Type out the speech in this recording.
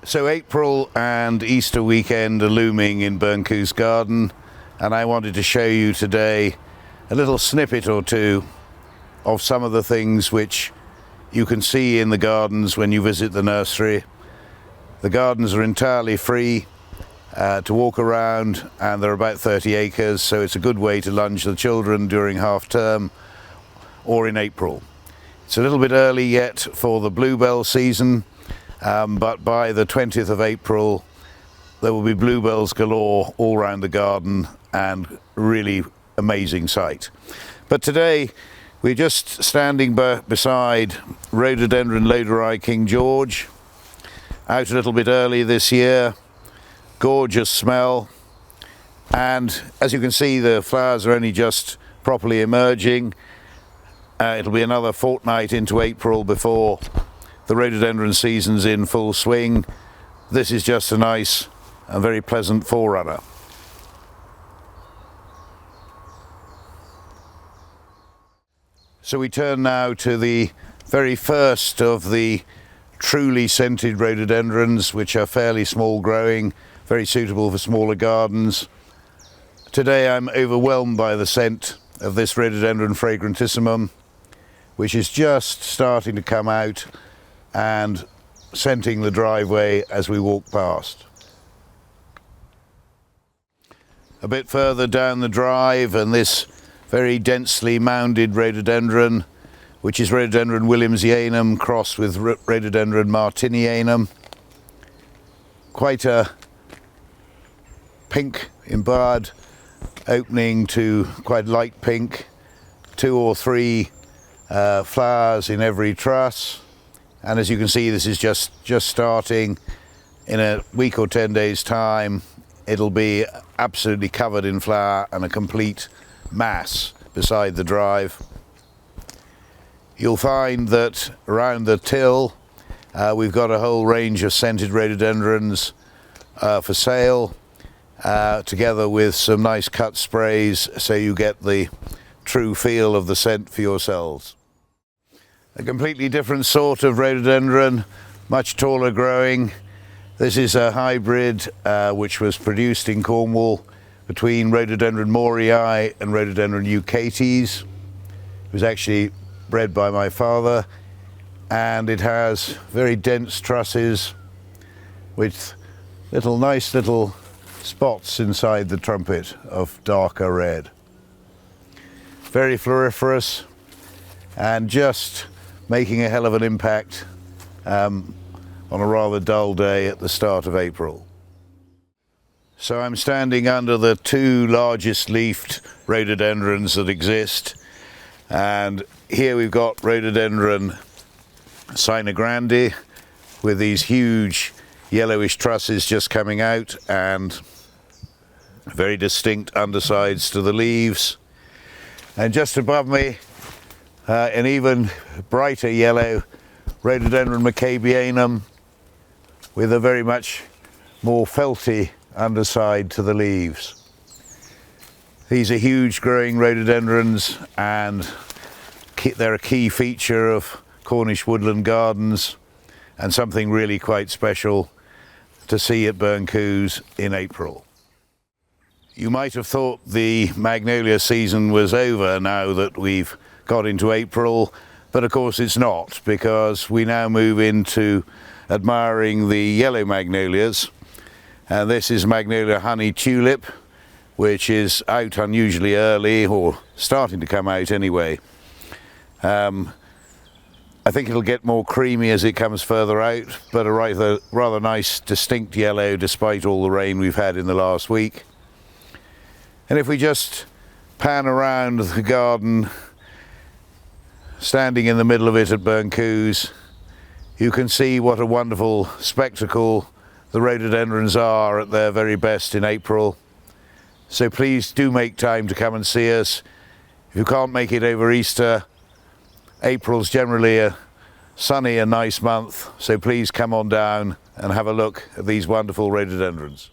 So April and Easter weekend are looming in Burncoose garden, and I wanted to show you today a little snippet or two of some of the things which you can see in the gardens when you visit the nursery. The gardens are entirely free to walk around, and they're about 30 acres, so it's a good way to lunge the children during half term or in April. It's a little bit early yet for the bluebell season, but by the 20th of April there will be bluebells galore all around the garden, and really amazing sight. But today we're just standing beside Rhododendron loderi King George, out a little bit early this year. Gorgeous smell, and as you can see, the flowers are only just properly emerging. It'll be another fortnight into April before the rhododendron season's in full swing. This is just a nice and very pleasant forerunner. So we turn now to the very first of the truly scented rhododendrons, which are fairly small growing, very suitable for smaller gardens. Today I'm overwhelmed by the scent of this rhododendron Fragrantissimum, which is just starting to come out and scenting the driveway as we walk past. A bit further down the drive, and this very densely mounded rhododendron, which is rhododendron williamsianum crossed with rhododendron martinianum. Quite a pink in bud, opening to quite light pink, 2 or 3 flowers in every truss. And as you can see, this is just starting. In a week or 10 days time it'll be absolutely covered in flower and a complete mass beside the drive. You'll find that around the till we've got a whole range of scented rhododendrons for sale, together with some nice cut sprays, so you get the true feel of the scent for yourselves. A completely different sort of rhododendron, much taller growing. This is a hybrid which was produced in Cornwall between rhododendron moorei and rhododendron ucatis. It was actually bred by my father, and it has very dense trusses with nice little spots inside the trumpet of darker red. Very floriferous, and just making a hell of an impact on a rather dull day at the start of April. So I'm standing under the 2 largest leafed rhododendrons that exist, and here we've got rhododendron sinogrande with these huge yellowish trusses just coming out and very distinct undersides to the leaves. And just above me, an even brighter yellow rhododendron macabeanum with a very much more felty underside to the leaves. These are huge growing rhododendrons, and they're a key feature of Cornish woodland gardens, and something really quite special to see at Burncoose in April. You might have thought the magnolia season was over now that we've got into April, but of course it's not, because we now move into admiring the yellow magnolias. And this is Magnolia Honey Tulip, which is out unusually early, or starting to come out anyway. I think it'll get more creamy as it comes further out, but a rather nice distinct yellow despite all the rain we've had in the last week. And if we just pan around the garden, standing in the middle of it at Burncoose, you can see what a wonderful spectacle the rhododendrons are at their very best in April. So please do make time to come and see us. If you can't make it over Easter, April's generally a sunny and nice month, so please come on down and have a look at these wonderful rhododendrons.